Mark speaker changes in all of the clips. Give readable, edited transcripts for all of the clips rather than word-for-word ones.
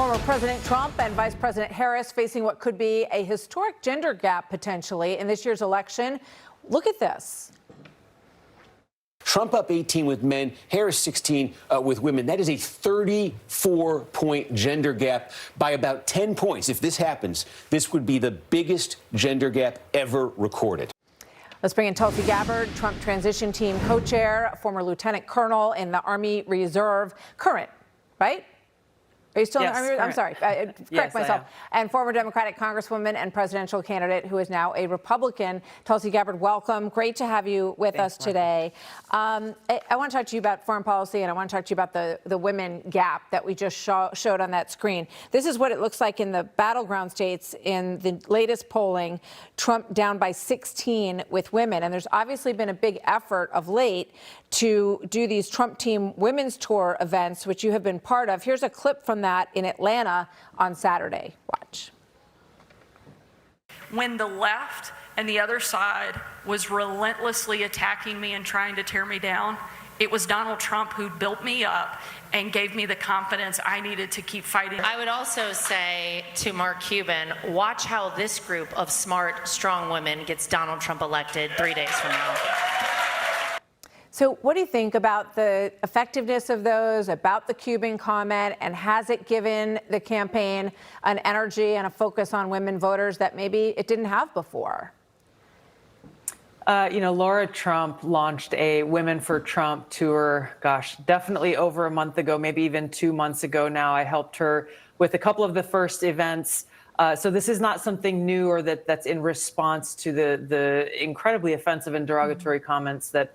Speaker 1: Former President Trump and Vice President Harris facing what could be a historic gender gap potentially in this year's election. Look at this.
Speaker 2: Trump up 18 with men, Harris 16 with women. That is a 34-point gender gap by about 10 points. If this happens, this would be the biggest gender gap ever recorded.
Speaker 1: Let's bring in Tulsi Gabbard, Trump transition team co-chair, former lieutenant colonel in the Army Reserve, current, right? Are you still in the Army? I'm sorry, correct myself. And former Democratic Congresswoman and presidential candidate who is now a Republican. Tulsi Gabbard, welcome. Great to have you with us today. I want to talk to you about foreign policy, and I want to talk to you about the women gap that we just showed on that screen. This is what it looks like in the battleground states in the latest polling. Trump down by 16 with women. And there's obviously been a big effort of late to do these Trump Team Women's Tour events, which you have been part of. Here's a clip from that in Atlanta on Saturday. Watch.
Speaker 3: When the left and the other side was relentlessly attacking me and trying to tear me down, it was Donald Trump who built me up and gave me the confidence I needed to keep fighting.
Speaker 4: I would also say to Mark Cuban, watch how this group of smart, strong women gets Donald Trump elected 3 days from now.
Speaker 1: So what do you think about the effectiveness of those, about the Cuban comment, and has it given the campaign an energy and a focus on women voters that maybe it didn't have before?
Speaker 5: Laura Trump launched a Women for Trump tour, definitely over a month ago, maybe even 2 months ago now. I helped her with a couple of the first events. So this is not something new or that's in response to the incredibly offensive and derogatory comments that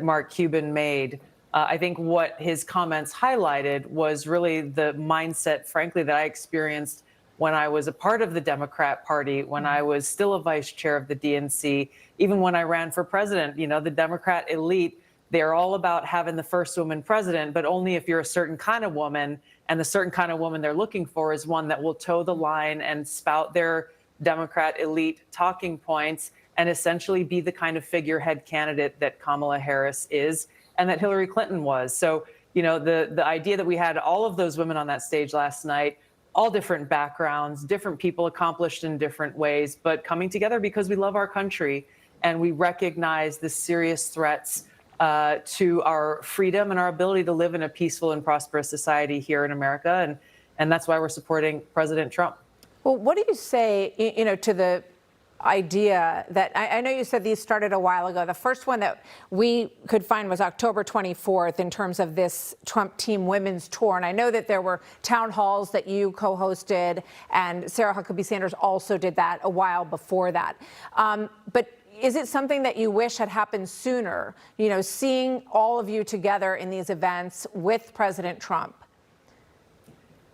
Speaker 5: Mark Cuban made. I think what his comments highlighted was really the mindset, frankly, that I experienced when I was a part of the Democrat Party, when I was still a vice chair of the DNC, even when I ran for president. You know, the Democrat elite, they're all about having the first woman president, but only if you're a certain kind of woman. And the certain kind of woman they're looking for is one that will toe the line and spout their Democrat elite talking points and essentially be the kind of figurehead candidate that Kamala Harris is and that Hillary Clinton was. So, the idea that we had all of those women on that stage last night, all different backgrounds, different people accomplished in different ways, but coming together because we love our country and we recognize the serious threats to our freedom and our ability to live in a peaceful and prosperous society here in America. And that's why we're supporting President Trump.
Speaker 1: Well, what do you say, to the idea that I know you said these started a while ago. The first one that we could find was October 24th in terms of this Trump Team Women's Tour. And I know that there were town halls that you co-hosted, and Sarah Huckabee Sanders also did that a while before that. But is it something that you wish had happened sooner, seeing all of you together in these events with President Trump?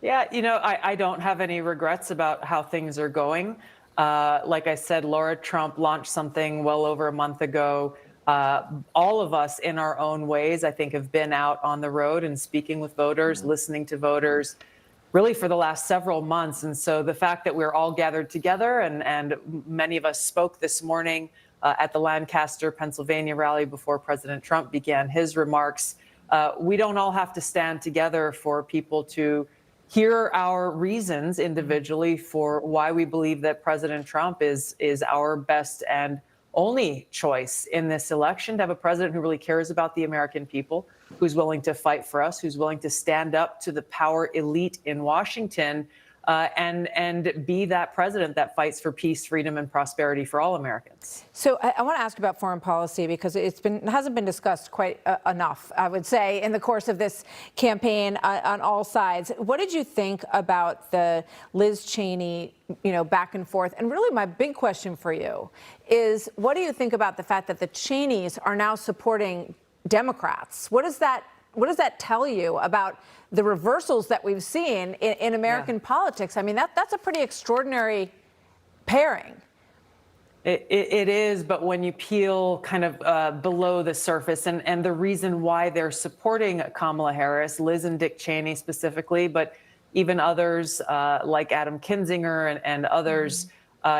Speaker 5: Yeah, I don't have any regrets about how things are going. Like I said, Laura Trump launched something well over a month ago. All of us in our own ways, I think, have been out on the road and speaking with voters, listening to voters, really for the last several months. And so the fact that we're all gathered together and many of us spoke this morning at the Lancaster, Pennsylvania rally before President Trump began his remarks, we don't all have to stand together for people to hear our reasons individually for why we believe that President Trump is our best and only choice in this election, to have a president who really cares about the American people, who's willing to fight for us, who's willing to stand up to the power elite in Washington, and be that president that fights for peace, freedom, and prosperity for all Americans.
Speaker 1: So I want to ask about foreign policy because it hasn't been discussed quite enough, I would say, in the course of this campaign on all sides. What did you think about the Liz Cheney, back and forth? And really, my big question for you is, what do you think about the fact that the Cheneys are now supporting Democrats? What does that tell you about the reversals that we've seen in American politics? I mean, that's a pretty extraordinary pairing.
Speaker 5: It is, but when you peel kind of below the surface and the reason why they're supporting Kamala Harris, Liz and Dick Cheney specifically, but even others like Adam Kinzinger and others,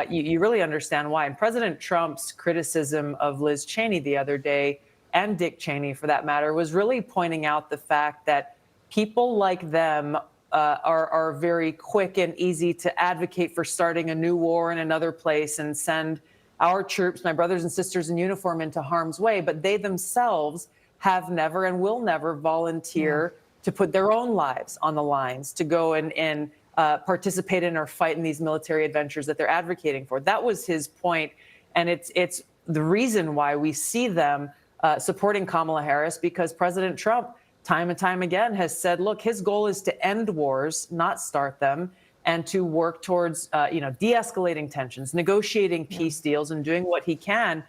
Speaker 5: you really understand why. And President Trump's criticism of Liz Cheney the other day, and Dick Cheney for that matter, was really pointing out the fact that people like them are very quick and easy to advocate for starting a new war in another place and send our troops, my brothers and sisters in uniform, into harm's way. But they themselves have never and will never volunteer to put their own lives on the lines to go and participate in or fight in these military adventures that they're advocating for. That was his point. And it's the reason why we see them supporting Kamala Harris, because President Trump, time and time again, has said, look, his goal is to end wars, not start them, and to work towards, de-escalating tensions, negotiating peace deals, and doing what he can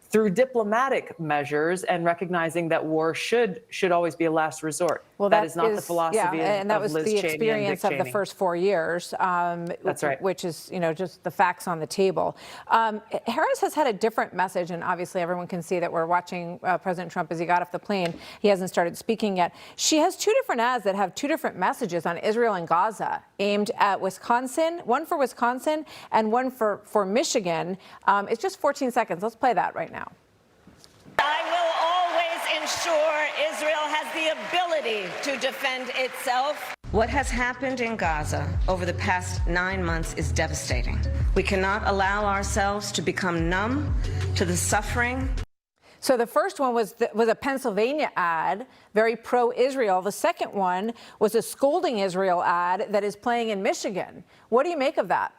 Speaker 5: through diplomatic measures, and recognizing that war should always be a last resort.
Speaker 1: Well,
Speaker 5: that is not the philosophy
Speaker 1: and that
Speaker 5: of
Speaker 1: was
Speaker 5: Liz
Speaker 1: the
Speaker 5: Cheney
Speaker 1: experience
Speaker 5: and
Speaker 1: of
Speaker 5: Dick
Speaker 1: the first 4 years.
Speaker 5: That's right.
Speaker 1: Which is, just the facts on the table. Harris has had a different message, and obviously everyone can see that we're watching President Trump as he got off the plane. He hasn't started speaking yet. She has two different ads that have two different messages on Israel and Gaza, aimed at Wisconsin, one for Wisconsin and one for Michigan. It's just 14 seconds. Let's play that right now.
Speaker 6: I will always ensure Israel has the ability to defend itself. What has happened in Gaza over the past 9 months is devastating. We cannot allow ourselves to become numb to the suffering.
Speaker 1: So the first one was a Pennsylvania ad, very pro-Israel. The second one was a scolding Israel ad that is playing in Michigan. What do you make of that?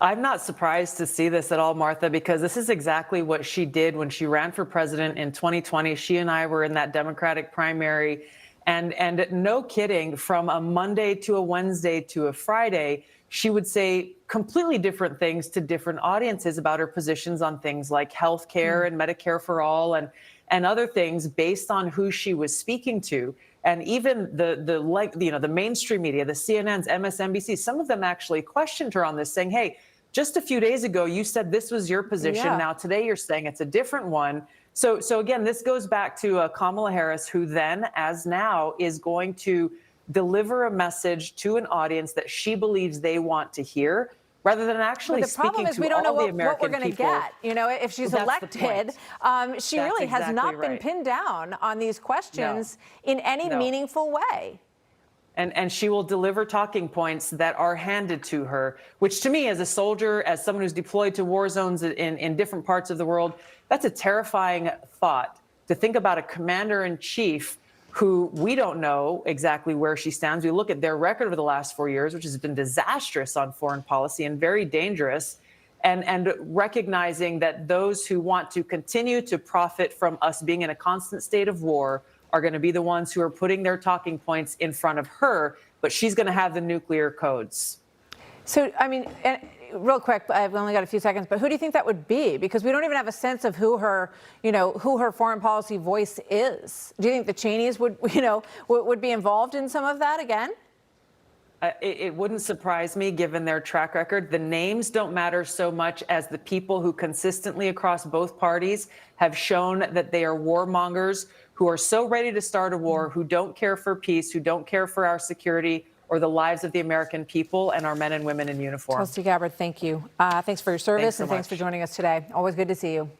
Speaker 5: I'm not surprised to see this at all, Martha, because this is exactly what she did when she ran for president in 2020. She and I were in that Democratic primary. And no kidding, from a Monday to a Wednesday to a Friday, she would say completely different things to different audiences about her positions on things like health care and Medicare for all and other things based on who she was speaking to. And even the mainstream media, the CNNs, MSNBC, some of them actually questioned her on this, saying, hey, just a few days ago, you said this was your position.
Speaker 1: Yeah.
Speaker 5: Now today you're saying it's a different one. So again, this goes back to Kamala Harris, who then, as now, is going to deliver a message to an audience that she believes they want to hear, rather than actually speaking to all the American people.
Speaker 1: The problem is we don't know what we're going to get. If she's elected, she really has not been pinned down on these questions in any meaningful way.
Speaker 5: And she will deliver talking points that are handed to her, which to me, as a soldier, as someone who's deployed to war zones in different parts of the world, that's a terrifying thought, to think about a commander-in-chief who we don't know exactly where she stands. We look at their record over the last 4 years, which has been disastrous on foreign policy and very dangerous, and recognizing that those who want to continue to profit from us being in a constant state of war are going to be the ones who are putting their talking points in front of her, but she's going to have the nuclear codes.
Speaker 1: So, real quick, I've only got a few seconds, but who do you think that would be? Because we don't even have a sense of who her foreign policy voice is. Do you think the Cheneys would be involved in some of that again?
Speaker 5: It wouldn't surprise me, given their track record. The names don't matter so much as the people who consistently across both parties have shown that they are warmongers, who are so ready to start a war, who don't care for peace, who don't care for our security or the lives of the American people and our men and women in uniform.
Speaker 1: Tulsi Gabbard, thank you. Thanks for your service, and thanks for joining us today. Always good to see you.